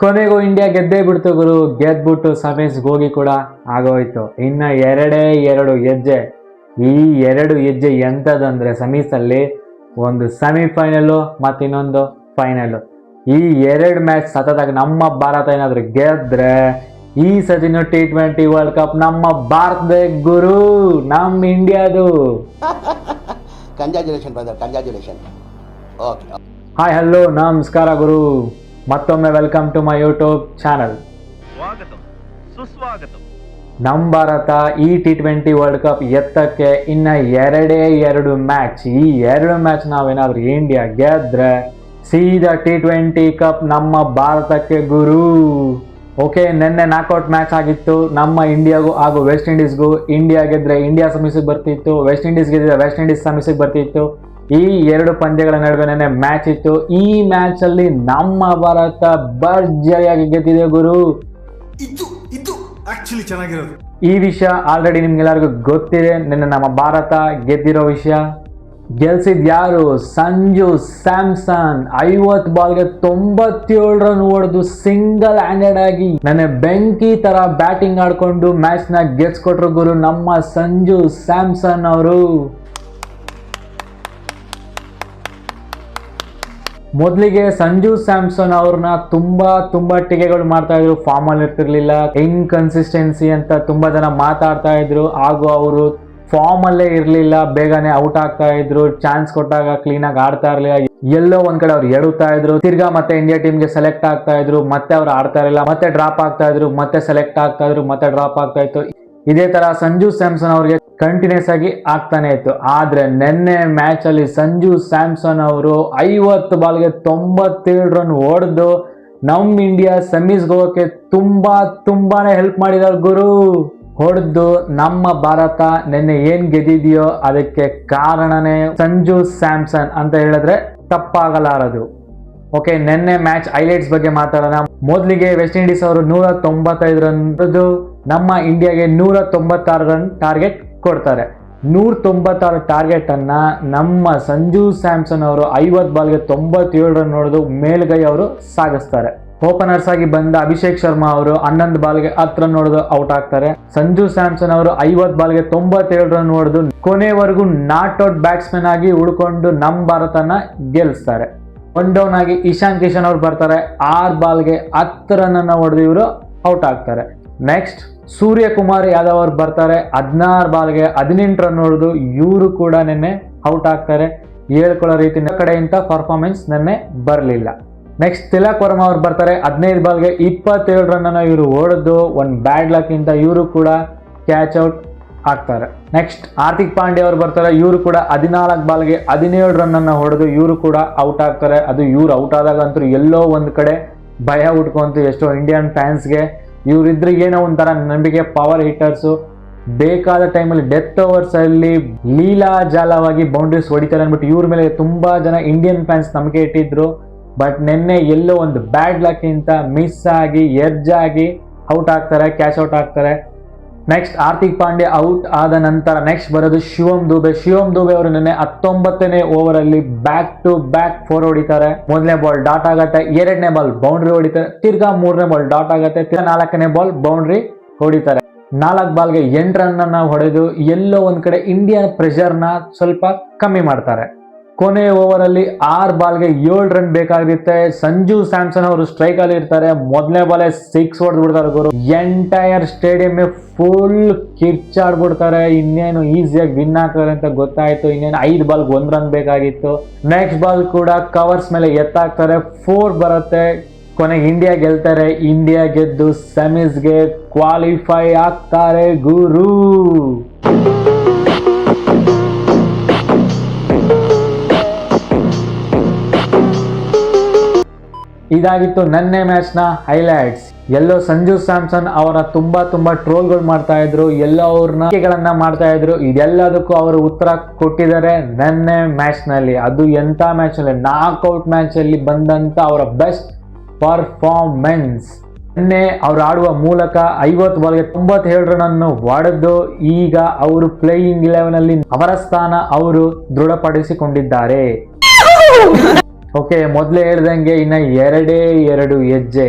ಕೊನೆಗೂ ಇಂಡಿಯಾ ಗೆದ್ದೇ ಬಿಡ್ತು ಗುರು. ಗೆದ್ಬಿಟ್ಟು ಸೆಮೀಸ್ಗೆ ಹೋಗಿ ಕೂಡ ಆಗೋಯ್ತು. ಇನ್ನ ಎರಡು ಹೆಜ್ಜೆ. ಈ 2 ಹೆಜ್ಜೆ ಎಂಥದಂದ್ರೆ ಸೆಮೀಸಲ್ಲಿ ಒಂದು ಸೆಮಿಫೈನಲ್ಲು ಮತ್ತು ಇನ್ನೊಂದು ಫೈನಲ್ಲು. ಈ 2 ಮ್ಯಾಚ್ ಸತತವಾಗಿ ನಮ್ಮ ಭಾರತ ಏನಾದರೂ ಗೆದ್ರೆ ಈ ಸತಿನ T20 ವರ್ಲ್ಡ್ ಕಪ್ ನಮ್ಮ ಭಾರತದ ಗುರು, ನಮ್ಮ ಇಂಡಿಯಾದು. Congratulation brother, congratulation. Okay, hi hello ನಮಸ್ಕಾರ ಗುರು. ಮತ್ತೊಮ್ಮೆ welcome to my YouTube channel. ಸ್ವಾಗತಂ ಸುಸ್ವಾಗತಂ. ನಮ್ಮ ಭಾರತ ಈ T20 ವರ್ಲ್ಡ್ ಕಪ್ ಎತ್ತಕ್ಕೆ ಇನ್ನ 2 ಮ್ಯಾಚ್. ಈ 2 ಮ್ಯಾಚ್ ನಾವೇನಾದ್ರೂ ಇಂಡಿಯಾ ಗೆದ್ರೆ ಸೀದಾ T20 ಕಪ್ ನಮ್ಮ ಭಾರತಕ್ಕೆ ಗುರು. ಓಕೆ, ನಿನ್ನೆ ನಾಕ್ಔಟ್ ಮ್ಯಾಚ್ ಆಗಿತ್ತು ನಮ್ಮ ಇಂಡಿಯಾಗೂ ಹಾಗೂ ವೆಸ್ಟ್ ಇಂಡೀಸ್ಗೂ. ಇಂಡಿಯಾ ಗೆದ್ರೆ ಇಂಡಿಯಾ ಸೆಮೀಸಿಗೆ ಬರ್ತಿತ್ತು, ವೆಸ್ಟ್ ಇಂಡೀಸ್ ಗೆದ್ದರೆ ವೆಸ್ಟ್ ಇಂಡೀಸ್ ಸೆಮೀಸಿಗೆ ಬರ್ತಿತ್ತು. ಈ 2 ಪಂದ್ಯಗಳ ನಡುವೆ ನೆನ್ನೆ ಮ್ಯಾಚ್ ಇತ್ತು. ಈ ಮ್ಯಾಚ್ ಅಲ್ಲಿ ನಮ್ಮ ಭಾರತ ಭರ್ಜರಿಯಾಗಿ ಗೆದ್ದಿದೆ ಗುರು. ಇದು ಆಕ್ಚುಲಿ ಚೆನ್ನಾಗಿರೋದು. ಈ ವಿಷಯ ಆಲ್ರೆಡಿ ನಿಮ್ಗೆಲ್ಲರಿಗೂ ಗೊತ್ತಿದೆ. ನಿನ್ನೆ ನಮ್ಮ ಭಾರತ ಗೆದ್ದಿರೋ ವಿಷಯ. ಗೆಲ್ಸಿದ್ ಯಾರು? ಸಂಜು ಸ್ಯಾಮ್ಸನ್ 50 ಬಾಲ್ಗೆ 97 ರನ್ ಹೊಡೆದು ಸಿಂಗಲ್ ಹ್ಯಾಂಡೆಡ್ ಆಗಿ ನನ್ನ ಬೆಂಕಿ ತರ ಬ್ಯಾಟಿಂಗ್ ಆಡ್ಕೊಂಡು ಮ್ಯಾಚ್ ನ ಗೆಲ್ಸ್ಕೊಟ್ರು ಗುರು ನಮ್ಮ ಸಂಜು ಸ್ಯಾಮ್ಸನ್ ಅವರು. ಮೊದಲಿಗೆ ಸಂಜು ಸ್ಯಾಮ್ಸನ್ ಅವ್ರನ್ನ ತುಂಬಾ ಟೀಕೆಗಳು ಮಾಡ್ತಾ ಇದ್ರು. ಫಾರ್ಮ್ ಅಲ್ಲಿ ಇರ್ತಿರ್ಲಿಲ್ಲ, ಇನ್ಕನ್ಸಿಸ್ಟೆನ್ಸಿ ಅಂತ ತುಂಬಾ ಜನ ಮಾತಾಡ್ತಾ ಇದ್ರು. ಹಾಗೂ ಅವರು ಫಾರ್ಮ್ ಅಲ್ಲೇ ಇರ್ಲಿಲ್ಲ, ಬೇಗನೆ ಔಟ್ ಆಗ್ತಾ ಇದ್ರು. ಚಾನ್ಸ್ ಕೊಟ್ಟಾಗ ಕ್ಲೀನ್ ಆಗಿ ಆಡ್ತಾ ಇರ್ಲಿಲ್ಲ. ಎಲ್ಲೋ ಒಂದ್ ಕಡೆ ಅವ್ರು ಎಡುತ್ತಾ ಇದ್ರು. ತಿರ್ಗಾ ಮತ್ತೆ ಇಂಡಿಯಾ ಟೀಮ್ಗೆ ಸೆಲೆಕ್ಟ್ ಆಗ್ತಾ ಇದ್ರು, ಮತ್ತೆ ಅವ್ರು ಆಡ್ತಾ ಇರಲಿಲ್ಲ, ಮತ್ತೆ ಡ್ರಾಪ್ ಆಗ್ತಾ ಇದ್ರು, ಮತ್ತೆ ಸೆಲೆಕ್ಟ್ ಆಗ್ತಾ ಇದ್ರು, ಮತ್ತೆ ಡ್ರಾಪ್ ಆಗ್ತಾ ಇತ್ತು. ಇದೇ ತರ ಸಂಜು ಸ್ಯಾಮ್ಸನ್ ಅವ್ರಿಗೆ ಕಂಟಿನ್ಯೂಸ್ ಆಗಿ ಆಗ್ತಾನೆ ಇತ್ತು. ಆದ್ರೆ ನಿನ್ನೆ ಮ್ಯಾಚ್ ಅಲ್ಲಿ ಸಂಜು ಸ್ಯಾಮ್ಸನ್ ಅವರು 50 ಬಾಲ್ಗೆ 97 ರನ್ ಹೊಡೆದು ನಮ್ ಇಂಡಿಯಾ ಸೆಮೀಸ್ಗೆ ಹೋಗೋಕೆ ತುಂಬಾನೇ ಹೆಲ್ಪ್ ಮಾಡಿದಾರೆ ಗುರು. ಹೊಡೆದು ನಮ್ಮ ಭಾರತ ನಿನ್ನೆ ಏನ್ ಗೆದ್ದಿದೆಯೋ ಅದಕ್ಕೆ ಕಾರಣನೇ ಸಂಜು ಸ್ಯಾಮ್ಸನ್ ಅಂತ ಹೇಳಿದ್ರೆ ತಪ್ಪಾಗಲಾರದು. ಓಕೆ, ನಿನ್ನೆ ಮ್ಯಾಚ್ ಹೈಲೈಟ್ಸ್ ಬಗ್ಗೆ ಮಾತಾಡೋಣ. ಮೊದಲಿಗೆ ವೆಸ್ಟ್ ಇಂಡೀಸ್ ಅವರು 195 ರನ್ ಹೊಡೆದು ನಮ್ಮ ಇಂಡಿಯಾಗೆ 196 ರನ್ ಟಾರ್ಗೆಟ್ ಕೊಡ್ತಾರೆ. 196 ಟಾರ್ಗೆಟ್ ಅನ್ನ ನಮ್ಮ ಸಂಜು ಸ್ಯಾಮ್ಸನ್ ಅವರು 50 ಬಾಲ್ಗೆ 97 ರನ್ ಹೊಡೆದು ಮೇಲ್ಗೈ ಅವರು ಸಾಗಿಸ್ತಾರೆ. ಓಪನರ್ಸ್ ಆಗಿ ಬಂದ ಅಭಿಷೇಕ್ ಶರ್ಮಾ ಅವರು 11 ಬಾಲ್ಗೆ 10 ರನ್ ಹೊಡೆದು ಔಟ್ ಆಗ್ತಾರೆ. ಸಂಜು ಸ್ಯಾಮ್ಸನ್ ಅವರು 50 ಬಾಲ್ಗೆ 97 ರನ್ ಹೊಡೆದು ಕೊನೆವರೆಗೂ ನಾಟ್ ಔಟ್ ಬ್ಯಾಟ್ಸ್ಮನ್ ಆಗಿ ಉಳ್ಕೊಂಡು ನಮ್ಮ ಭಾರತನ ಗೆಲ್ಲಿಸ್ತಾರೆ. ಒನ್ ಡೌನ್ ಆಗಿ ಇಶಾನ್ ಕಿಶನ್ ಅವ್ರು ಬರ್ತಾರೆ. 6 ಬಾಲ್ಗೆ 10 ರನ್ ಅನ್ನ ಹೊಡೆದು ಇವರು ಔಟ್ ಆಗ್ತಾರೆ. ನೆಕ್ಸ್ಟ್ ಸೂರ್ಯಕುಮಾರ್ ಯಾದವ್ ಅವ್ರು ಬರ್ತಾರೆ. 16 ಬಾಲ್ಗೆ 18 ರನ್ ಹೊಡೆದು ಇವರು ಕೂಡ ನಿನ್ನೆ ಔಟ್ ಆಗ್ತಾರೆ. ಹೇಳ್ಕೊಳ್ಳೋ ರೀತಿ ಕಡೆಯಿಂದ ಪರ್ಫಾರ್ಮೆನ್ಸ್ ನಿನ್ನೆ ಬರಲಿಲ್ಲ. ನೆಕ್ಸ್ಟ್ ತಿಲಕ್ ವರ್ಮಾ ಅವ್ರು ಬರ್ತಾರೆ. 15 ಬಾಲ್ಗೆ 27 ರನ್ ಅನ್ನ ಇವರು ಹೊಡೆದು ಒಂದು ಬ್ಯಾಡ್ ಲಕ್ ಇಂದ ಇವರು ಕೂಡ ಕ್ಯಾಚ್ ಔಟ್ ಆಗ್ತಾರೆ. ನೆಕ್ಸ್ಟ್ ಹಾರ್ದಿಕ್ ಪಾಂಡ್ಯ ಅವ್ರು ಬರ್ತಾರೆ. ಇವರು ಕೂಡ 14 ಬಾಲ್ಗೆ 17 ರನ್ ಅನ್ನ ಹೊಡೆದು ಇವರು ಕೂಡ ಔಟ್ ಆಗ್ತಾರೆ. ಅದು ಇವ್ರು ಔಟ್ ಆದಾಗ ಅಂತೂ ಎಲ್ಲೋ ಒಂದ್ ಕಡೆ ಭಯ ಉಟ್ಕೊಂತು ಎಷ್ಟೋ ಇಂಡಿಯನ್ ಫ್ಯಾನ್ಸ್ಗೆ. ಇವರಿದ್ರೆ ಏನೋ ಒಂಥರ ನಂಬಿಕೆ, ಪವರ್ ಹಿಟ್ಟರ್ಸು. ಬೇಕಾದ ಟೈಮಲ್ಲಿ ಡೆತ್ ಓವರ್ಸ್ ಅಲ್ಲಿ ಲೀಲಾ ಜಾಲವಾಗಿ ಬೌಂಡ್ರೀಸ್ ಹೊಡಿತಾರೆ ಅಂದ್ಬಿಟ್ಟು ಇವ್ರ ಮೇಲೆ ತುಂಬಾ ಜನ ಇಂಡಿಯನ್ ಫ್ಯಾನ್ಸ್ ನಂಬಿಕೆ ಇಟ್ಟಿದ್ರು. ಬಟ್ ನಿನ್ನೆ ಎಲ್ಲೋ ಒಂದು ಬ್ಯಾಡ್ ಲಕ್ ಇಂತ ಮಿಸ್ ಆಗಿ ಎಡ್ಜ್ ಆಗಿ ಔಟ್ ಆಗ್ತಾರೆ, ಕ್ಯಾಚ್ ಔಟ್ ಆಗ್ತಾರೆ. ನೆಕ್ಸ್ಟ್ ಹಾರ್ದಿಕ್ ಪಾಂಡ್ಯ ಔಟ್ ಆದ ನಂತರ ನೆಕ್ಸ್ಟ್ ಬರೋದು ಶಿವಮ್ ದುಬೆ ಅವರು ನಿನ್ನೆ 19ನೇ ಓವರ್ ಅಲ್ಲಿ ಬ್ಯಾಕ್ ಟು ಬ್ಯಾಕ್ 4 ಹೊಡಿತಾರೆ. ಮೊದಲನೇ ಬಾಲ್ ಡಾಟ್ ಆಗತ್ತೆ, 2ನೇ ಬಾಲ್ ಬೌಂಡ್ರಿ ಹೊಡಿತಾರೆ, ತಿರ್ಗಾ 3ನೇ ಬಾಲ್ ಡಾಟ್ ಆಗತ್ತೆ, ತಿರ್ಗಾ 4ನೇ ಬಾಲ್ ಬೌಂಡ್ರಿ ಹೊಡಿತಾರೆ. 4 ಬಾಲ್ಗೆ 8 ರನ್ ಅನ್ನ ಹೊಡೆದು ಎಲ್ಲೋ ಒಂದ್ ಕಡೆ ಇಂಡಿಯನ್ ಪ್ರೆಷರ್ ನ ಸ್ವಲ್ಪ ಕಮ್ಮಿ ಮಾಡ್ತಾರೆ. ಕೊನೆ ಓವರ್ ಅಲ್ಲಿ 6 ಬಾಲ್ಗೆ 7 ರನ್ ಬೇಕಾಗಿರುತ್ತೆ. ಸಂಜು ಸ್ಯಾಮ್ಸನ್ ಅವರು ಸ್ಟ್ರೈಕ್ ಅಲ್ಲಿ ಇರ್ತಾರೆ. ಮೊದಲನೇ ಬಾಲೆ 6 ಹೊಡೆದು ಬಿಡ್ತಾರೆ ಗುರು. ಎಂಟೈರ್ ಸ್ಟೇಡಿಯಂ ಫುಲ್ ಕಿರ್ಚಾಡ್ಬಿಡ್ತಾರೆ. ಇನ್ನೇನು ಈಸಿಯಾಗಿ ವಿನ್ ಆಗ್ತಾರೆ ಅಂತ ಗೊತ್ತಾಯ್ತು. ಇನ್ನೇನು 5 ಬಾಲ್ಗೆ 1 ರನ್ ಬೇಕಾಗಿತ್ತು. ನೆಕ್ಸ್ಟ್ ಬಾಲ್ ಕೂಡ ಕವರ್ಸ್ ಮೇಲೆ ಎತ್ತಾಕ್ತಾರೆ, 4 ಬರುತ್ತೆ. ಕೊನೆಗೆ ಇಂಡಿಯಾ ಗೆಲ್ತಾರೆ. ಇಂಡಿಯಾ ಗೆದ್ದು ಸೆಮೀಸ್ಗೆ ಕ್ವಾಲಿಫೈ ಆಗ್ತಾರೆ ಗುರು. ಇದಾಗಿತ್ತು ನನ್ನೆ ಮ್ಯಾಚ್ ನ ಹೈಲೈಟ್ಸ್. ಎಲ್ಲೋ ಸಂಜು ಸ್ಯಾಮ್ಸನ್ ಅವರ ತುಂಬಾ ಟ್ರೋಲ್ಗಳು ಮಾಡ್ತಾ ಇದ್ರು, ಎಲ್ಲೋ ಅವ್ರನ್ನ ಮಾಡ್ತಾ ಇದ್ರು. ಇದೆಲ್ಲದಕ್ಕೂ ಅವರು ಉತ್ತರ ಕೊಟ್ಟಿದ್ದಾರೆ ನನ್ನೆ ಮ್ಯಾಚ್ ನಲ್ಲಿ. ಅದು ಎಂತ ಮ್ಯಾಚ್ ಅಲ್ಲಿ, ನಾಕ್ಔಟ್ ಮ್ಯಾಚ್ ಅಲ್ಲಿ ಬಂದಂತ ಅವರ ಬೆಸ್ಟ್ ಪರ್ಫಾರ್ಮೆನ್ಸ್. ನಿನ್ನೆ ಅವ್ರು ಆಡುವ ಮೂಲಕ 50 ಬಾಲ್ಗೆ 97 ರನ್ ಅನ್ನು ಹೊಡೆದು ಈಗ ಅವರು ಪ್ಲೇಯಿಂಗ್ 11 ಅಲ್ಲಿ ಅವರ ಸ್ಥಾನ ಅವರು ದೃಢಪಡಿಸಿಕೊಂಡಿದ್ದಾರೆ. ಓಕೆ, ಮೊದಲೇ ಹೇಳ್ದಂಗೆ ಇನ್ನ 2 ಹೆಜ್ಜೆ.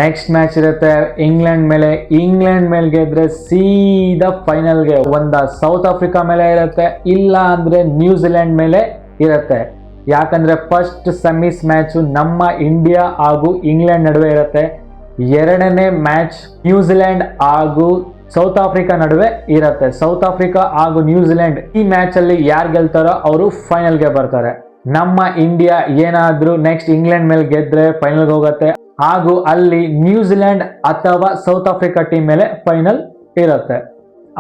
ನೆಕ್ಸ್ಟ್ ಮ್ಯಾಚ್ ಇರುತ್ತೆ ಇಂಗ್ಲೆಂಡ್ ಮೇಲೆ. ಇಂಗ್ಲೆಂಡ್ ಮೇಲೆ ಗೆದ್ರೆ ಸೀದಾ ಫೈನಲ್ಗೆ ಒಂದ ಸೌತ್ ಆಫ್ರಿಕಾ ಮೇಲೆ ಇರುತ್ತೆ, ಇಲ್ಲ ಅಂದ್ರೆ ನ್ಯೂಜಿಲೆಂಡ್ ಮೇಲೆ ಇರುತ್ತೆ. ಯಾಕಂದ್ರೆ ಫಸ್ಟ್ ಸೆಮೀಸ್ ಮ್ಯಾಚ್ ನಮ್ಮ ಇಂಡಿಯಾ ಹಾಗೂ ಇಂಗ್ಲೆಂಡ್ ನಡುವೆ ಇರುತ್ತೆ. ಎರಡನೇ ಮ್ಯಾಚ್ ನ್ಯೂಜಿಲೆಂಡ್ ಹಾಗೂ ಸೌತ್ ಆಫ್ರಿಕಾ ನಡುವೆ ಇರುತ್ತೆ. ಸೌತ್ ಆಫ್ರಿಕಾ ಹಾಗೂ ನ್ಯೂಜಿಲೆಂಡ್ ಈ ಮ್ಯಾಚ್ ಅಲ್ಲಿ ಯಾರು ಗೆಲ್ತಾರೋ ಅವರು ಫೈನಲ್ಗೆ ಬರ್ತಾರೆ. ನಮ್ಮ ಇಂಡಿಯಾ ಏನಾದ್ರೂ ನೆಕ್ಸ್ಟ್ ಇಂಗ್ಲೆಂಡ್ ಮೇಲೆ ಗೆದ್ರೆ ಫೈನಲ್ಗೆ ಹೋಗುತ್ತೆ, ಹಾಗೂ ಅಲ್ಲಿ ನ್ಯೂಜಿಲೆಂಡ್ ಅಥವಾ ಸೌತ್ ಆಫ್ರಿಕಾ ಟೀಮ್ ಮೇಲೆ ಫೈನಲ್ ಇರುತ್ತೆ.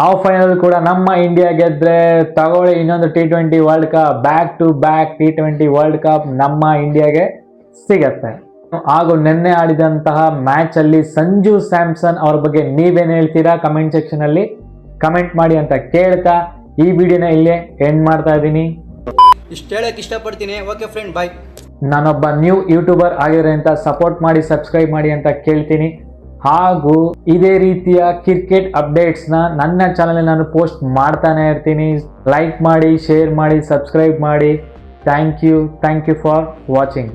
ಆ ಫೈನಲ್ ಕೂಡ ನಮ್ಮ ಇಂಡಿಯಾ ಗೆದ್ರೆ ತಗೊಳ್ಳಿ ಇನ್ನೊಂದು T20 world cup, back to back T20 world cup ನಮ್ಮ ಇಂಡಿಯಾಗೆ ಸಿಗತ್ತೆ. ಹಾಗೂ ನಿನ್ನೆ ಆಡಿದಂತಹ ಮ್ಯಾಚ್ ಅಲ್ಲಿ ಸಂಜು ಸ್ಯಾಮ್ಸನ್ ಅವ್ರ ಬಗ್ಗೆ ನೀವೇನ್ ಹೇಳ್ತೀರಾ ಕಮೆಂಟ್ ಸೆಕ್ಷನ್ ಅಲ್ಲಿ ಕಮೆಂಟ್ ಮಾಡಿ ಅಂತ ಕೇಳ್ತಾ ಈ ವಿಡಿಯೋನ ಇಲ್ಲೇ ಎಂಡ್ ಮಾಡ್ತಾ ಇದ್ದೀನಿ. ಇಷ್ಟು ಹೇಳಕ್ ಇಷ್ಟಪಡ್ತೀನಿ. ಓಕೆ ಫ್ರೆಂಡ್, ಬಾಯ್. ನಾನೊಬ್ಬ ನ್ಯೂ ಯೂಟ್ಯೂಬರ್ ಆಗಿರೋ ಅಂತ ಸಪೋರ್ಟ್ ಮಾಡಿ, ಸಬ್ಸ್ಕ್ರೈಬ್ ಮಾಡಿ ಅಂತ ಕೇಳ್ತೀನಿ. ಹಾಗೂ ಇದೇ ರೀತಿಯ ಕ್ರಿಕೆಟ್ ಅಪ್ಡೇಟ್ಸ್ನ ನನ್ನ ಚಾನಲ್ ನಾನು ಪೋಸ್ಟ್ ಮಾಡ್ತಾನೆ ಇರ್ತೀನಿ. ಲೈಕ್ ಮಾಡಿ, ಶೇರ್ ಮಾಡಿ, ಸಬ್ಸ್ಕ್ರೈಬ್ ಮಾಡಿ. Thank you for watching.